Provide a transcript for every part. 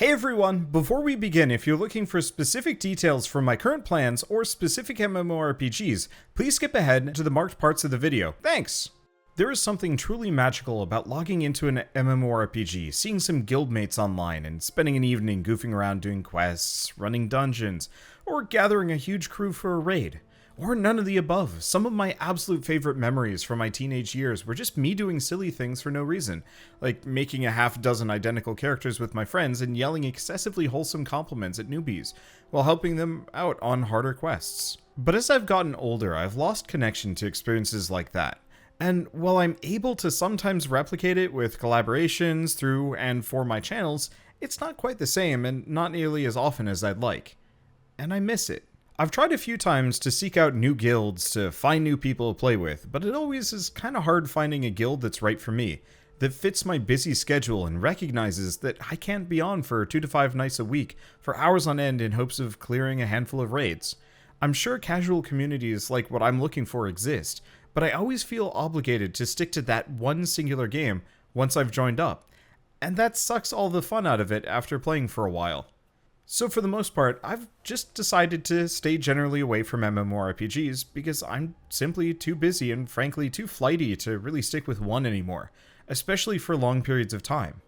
Hey everyone, before we begin, if you're looking for specific details from my current plans or specific MMORPGs, please skip ahead to the marked parts of the video. Thanks! There is something truly magical about logging into an MMORPG, seeing some guildmates online, and spending an evening goofing around doing quests, running dungeons, or gathering a huge crew for a raid. Or none of the above. Some of my absolute favorite memories from my teenage years were just me doing silly things for no reason, like making a half dozen identical characters with my friends and yelling excessively wholesome compliments at newbies, while helping them out on harder quests. But as I've gotten older, I've lost connection to experiences like that. And while I'm able to sometimes replicate it with collaborations through and for my channels, it's not quite the same and not nearly as often as I'd like. And I miss it. I've tried a few times to seek out new guilds to find new people to play with, but it always is kind of hard finding a guild that's right for me, that fits my busy schedule and recognizes that I can't be on for 2 to 5 nights a week for hours on end in hopes of clearing a handful of raids. I'm sure casual communities like what I'm looking for exist, but I always feel obligated to stick to that one singular game once I've joined up, and that sucks all the fun out of it after playing for a while. So for the most part, I've just decided to stay generally away from MMORPGs because I'm simply too busy and frankly too flighty to really stick with one anymore, especially for long periods of time.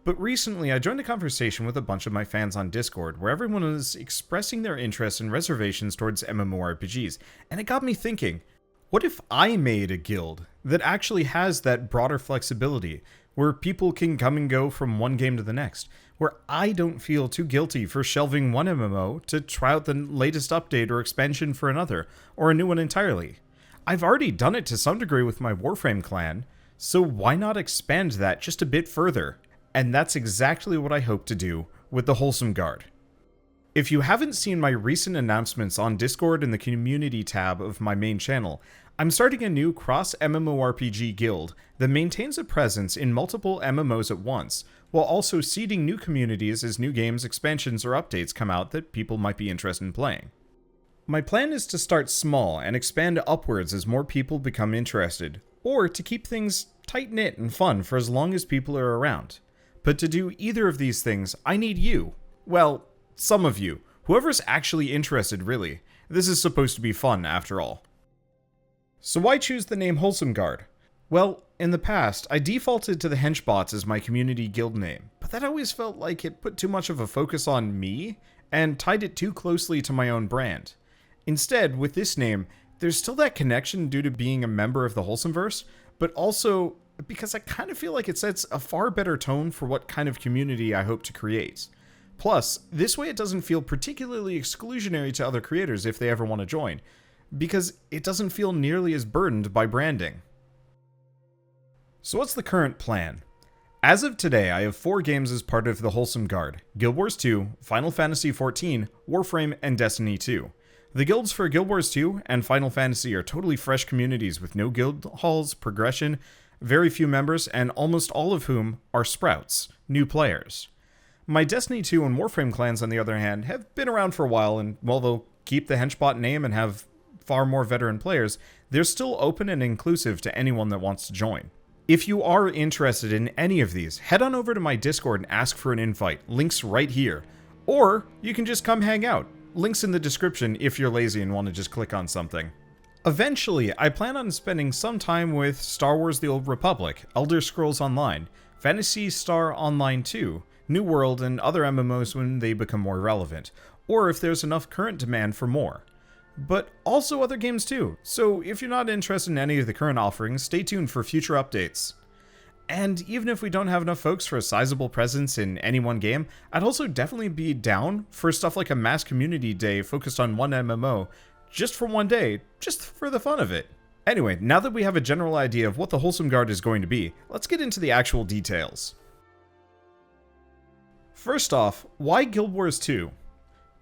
But recently I joined a conversation with a bunch of my fans on Discord where everyone was expressing their interest and reservations towards MMORPGs, and it got me thinking, what if I made a guild that actually has that broader flexibility, where people can come and go from one game to the next, where I don't feel too guilty for shelving one MMO to try out the latest update or expansion for another, or a new one entirely. I've already done it to some degree with my Warframe clan, so why not expand that just a bit further? And that's exactly what I hope to do with the Wholesomeguard. If you haven't seen my recent announcements on Discord in the community tab of my main channel, I'm starting a new Cross-MMORPG guild that maintains a presence in multiple MMOs at once, while also seeding new communities as new games, expansions, or updates come out that people might be interested in playing. My plan is to start small and expand upwards as more people become interested, or to keep things tight-knit and fun for as long as people are around. But to do either of these things, I need you. Well, some of you. Whoever's actually interested, really. This is supposed to be fun, after all. So why choose the name Wholesomeguard? Well, in the past, I defaulted to the henchbots as my community guild name, but that always felt like it put too much of a focus on me, and tied it too closely to my own brand. Instead, with this name, there's still that connection due to being a member of the Wholesomeverse, but also because I kind of feel like it sets a far better tone for what kind of community I hope to create. Plus, this way it doesn't feel particularly exclusionary to other creators if they ever want to join, because it doesn't feel nearly as burdened by branding. So what's the current plan? As of today, I have 4 games as part of the Wholesomeguard: Guild Wars 2, Final Fantasy XIV, Warframe, and Destiny 2. The guilds for Guild Wars 2 and Final Fantasy are totally fresh communities with no guild halls, progression, very few members, and almost all of whom are sprouts, new players. My Destiny 2 and Warframe clans, on the other hand, have been around for a while, and while they'll keep the henchbot name and have far more veteran players, they're still open and inclusive to anyone that wants to join. If you are interested in any of these, head on over to my Discord and ask for an invite. Links right here. Or you can just come hang out. Links in the description if you're lazy and want to just click on something. Eventually, I plan on spending some time with Star Wars: The Old Republic, Elder Scrolls Online, Phantasy Star Online 2, New World, and other MMOs when they become more relevant, or if there's enough current demand for more. But also other games too, so if you're not interested in any of the current offerings, stay tuned for future updates. And even if we don't have enough folks for a sizable presence in any one game, I'd also definitely be down for stuff like a mass community day focused on one MMO, just for one day, just for the fun of it. Anyway, now that we have a general idea of what the Wholesomeguard is going to be, let's get into the actual details. First off, why Guild Wars 2?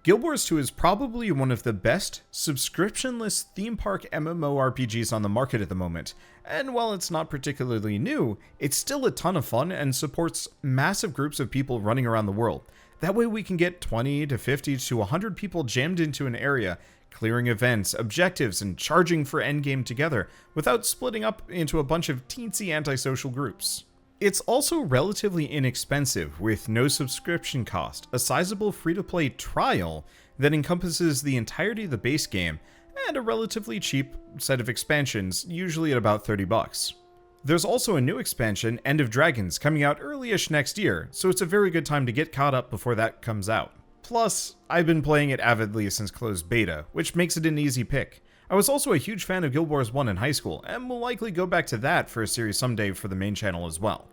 Guild Wars 2 is probably one of the best subscriptionless theme park MMORPGs on the market at the moment, and while it's not particularly new, it's still a ton of fun and supports massive groups of people running around the world. That way we can get 20 to 50 to 100 people jammed into an area, clearing events, objectives, and charging for endgame together without splitting up into a bunch of teensy antisocial groups. It's also relatively inexpensive, with no subscription cost, a sizable free-to-play trial that encompasses the entirety of the base game, and a relatively cheap set of expansions, usually at about $30. There's also a new expansion, End of Dragons, coming out early-ish next year, so it's a very good time to get caught up before that comes out. Plus, I've been playing it avidly since closed beta, which makes it an easy pick. I was also a huge fan of Guild Wars 1 in high school, and will likely go back to that for a series someday for the main channel as well.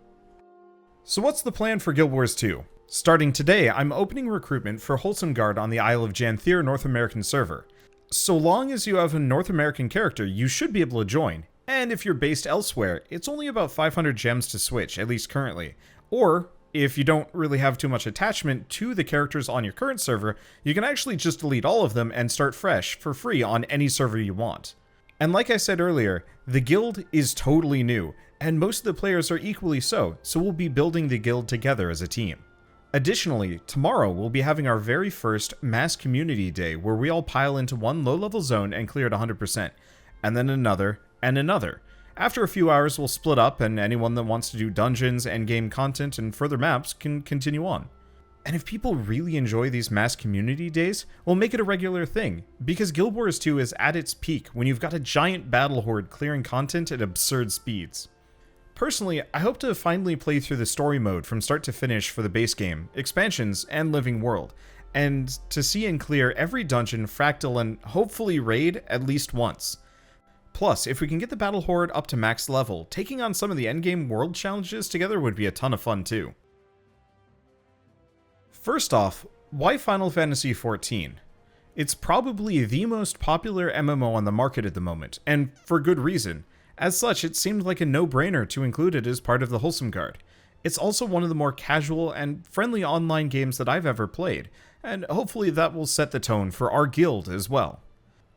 So what's the plan for Guild Wars 2? Starting today, I'm opening recruitment for Wholesomeguard on the Isle of Janthir North American server. So long as you have a North American character, you should be able to join, and if you're based elsewhere, it's only about 500 gems to switch, at least currently. Or, if you don't really have too much attachment to the characters on your current server, you can actually just delete all of them and start fresh for free on any server you want. And like I said earlier, the guild is totally new, and most of the players are equally so we'll be building the guild together as a team. Additionally, tomorrow we'll be having our very first mass community day where we all pile into one low-level zone and clear it 100%, and then another, and another. After a few hours, we'll split up, and anyone that wants to do dungeons, endgame content, and further maps can continue on. And if people really enjoy these mass community days, we'll make it a regular thing, because Guild Wars 2 is at its peak when you've got a giant battle horde clearing content at absurd speeds. Personally, I hope to finally play through the story mode from start to finish for the base game, expansions, and Living World, and to see and clear every dungeon, fractal, and hopefully raid at least once. Plus, if we can get the Battle Horde up to max level, taking on some of the endgame world challenges together would be a ton of fun too. First off, why Final Fantasy XIV? It's probably the most popular MMO on the market at the moment, and for good reason. As such, it seemed like a no-brainer to include it as part of the Wholesomeguard. It's also one of the more casual and friendly online games that I've ever played, and hopefully that will set the tone for our guild as well.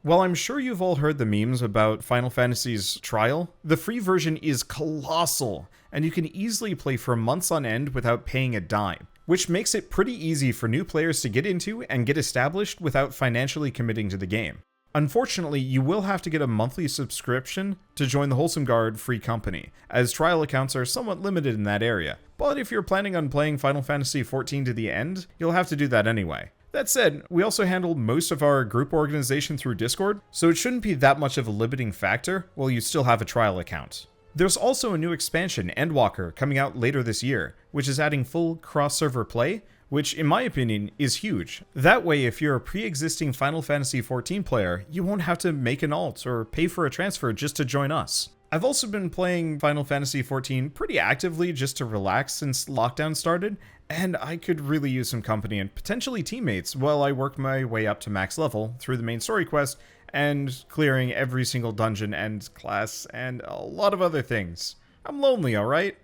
While I'm sure you've all heard the memes about Final Fantasy's trial, the free version is colossal, and you can easily play for months on end without paying a dime, which makes it pretty easy for new players to get into and get established without financially committing to the game. Unfortunately, you will have to get a monthly subscription to join the Wholesomeguard free company, as trial accounts are somewhat limited in that area, but if you're planning on playing Final Fantasy XIV to the end, you'll have to do that anyway. That said, we also handled most of our group organization through Discord, so it shouldn't be that much of a limiting factor while you still have a trial account. There's also a new expansion, Endwalker, coming out later this year, which is adding full cross-server play, which in my opinion is huge. That way, if you're a pre-existing Final Fantasy XIV player, you won't have to make an alt or pay for a transfer just to join us. I've also been playing Final Fantasy XIV pretty actively just to relax since lockdown started, and I could really use some company and potentially teammates while I work my way up to max level through the main story quest and clearing every single dungeon and class and a lot of other things. I'm lonely, alright?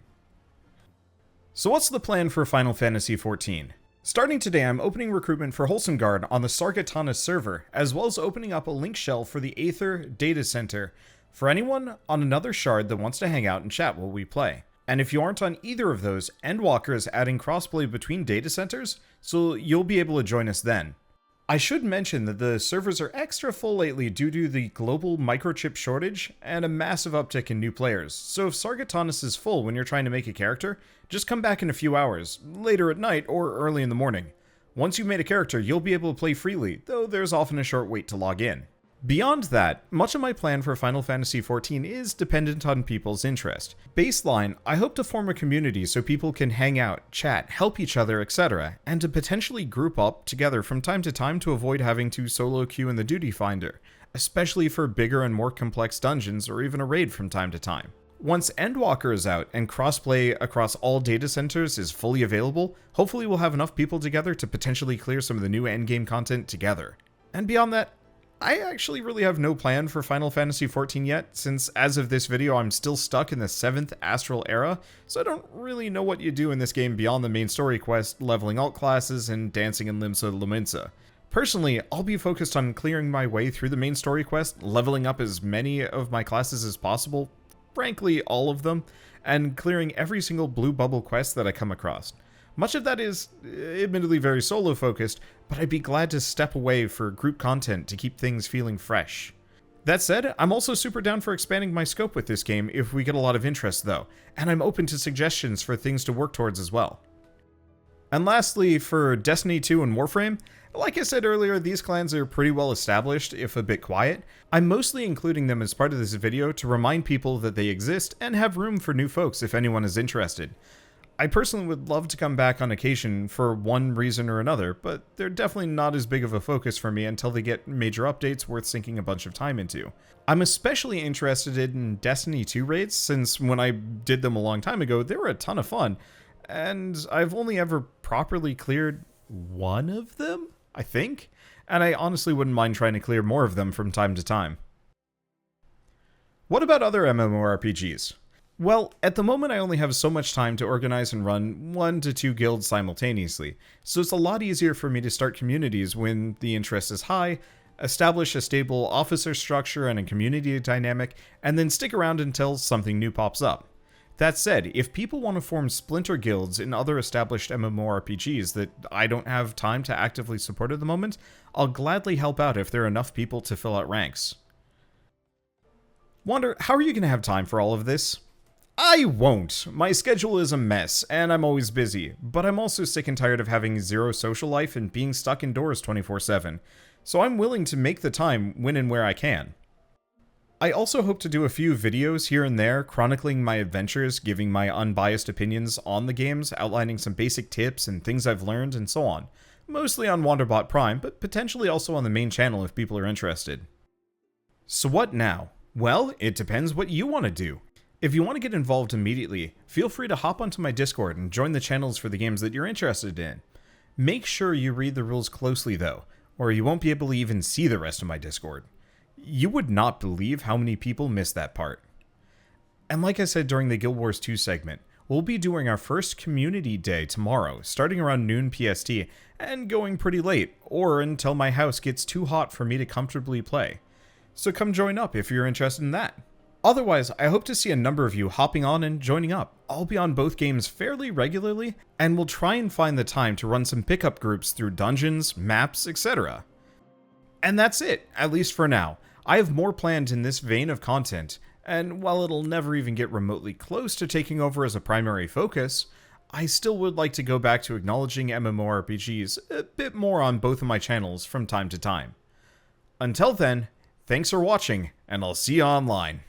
So what's the plan for Final Fantasy XIV? Starting today, I'm opening recruitment for Wholesomeguard on the Sargatanas server, as well as opening up a link shell for the Aether data center for anyone on another shard that wants to hang out and chat while we play. And if you aren't on either of those, Endwalker is adding crossplay between data centers, so you'll be able to join us then. I should mention that the servers are extra full lately due to the global microchip shortage and a massive uptick in new players, so if Sargatanas is full when you're trying to make a character, just come back in a few hours, later at night or early in the morning. Once you've made a character, you'll be able to play freely, though there's often a short wait to log in. Beyond that, much of my plan for Final Fantasy XIV is dependent on people's interest. Baseline, I hope to form a community so people can hang out, chat, help each other, etc., and to potentially group up together from time to time to avoid having to solo queue in the duty finder, especially for bigger and more complex dungeons or even a raid from time to time. Once Endwalker is out and crossplay across all data centers is fully available, hopefully we'll have enough people together to potentially clear some of the new endgame content together. And beyond that, I actually really have no plan for Final Fantasy XIV yet, since as of this video I'm still stuck in the 7th Astral era, so I don't really know what you do in this game beyond the main story quest, leveling alt classes, and dancing in Limsa Lominsa. Personally, I'll be focused on clearing my way through the main story quest, leveling up as many of my classes as possible, frankly all of them, and clearing every single blue bubble quest that I come across. Much of that is, admittedly, very solo-focused, but I'd be glad to step away for group content to keep things feeling fresh. That said, I'm also super down for expanding my scope with this game if we get a lot of interest though, and I'm open to suggestions for things to work towards as well. And lastly, for Destiny 2 and Warframe, like I said earlier, these clans are pretty well established, if a bit quiet. I'm mostly including them as part of this video to remind people that they exist and have room for new folks if anyone is interested. I personally would love to come back on occasion for one reason or another, but they're definitely not as big of a focus for me until they get major updates worth sinking a bunch of time into. I'm especially interested in Destiny 2 raids, since when I did them a long time ago, they were a ton of fun, and I've only ever properly cleared one of them, I think, and I honestly wouldn't mind trying to clear more of them from time to time. What about other MMORPGs? Well, at the moment I only have so much time to organize and run 1 to 2 guilds simultaneously, so it's a lot easier for me to start communities when the interest is high, establish a stable officer structure and a community dynamic, and then stick around until something new pops up. That said, if people want to form splinter guilds in other established MMORPGs that I don't have time to actively support at the moment, I'll gladly help out if there are enough people to fill out ranks. Wonder, how are you going to have time for all of this? I won't. My schedule is a mess, and I'm always busy, but I'm also sick and tired of having zero social life and being stuck indoors 24/7, so I'm willing to make the time when and where I can. I also hope to do a few videos here and there chronicling my adventures, giving my unbiased opinions on the games, outlining some basic tips and things I've learned, and so on. Mostly on Wanderbot Prime, but potentially also on the main channel if people are interested. So what now? Well, it depends what you want to do. If you want to get involved immediately, feel free to hop onto my Discord and join the channels for the games that you're interested in. Make sure you read the rules closely though, or you won't be able to even see the rest of my Discord. You would not believe how many people miss that part. And like I said during the Guild Wars 2 segment, we'll be doing our first community day tomorrow, starting around noon PST, and going pretty late, or until my house gets too hot for me to comfortably play. So come join up if you're interested in that. Otherwise, I hope to see a number of you hopping on and joining up. I'll be on both games fairly regularly, and we'll try and find the time to run some pickup groups through dungeons, maps, etc. And that's it, at least for now. I have more planned in this vein of content, and while it'll never even get remotely close to taking over as a primary focus, I still would like to go back to acknowledging MMORPGs a bit more on both of my channels from time to time. Until then, thanks for watching, and I'll see you online.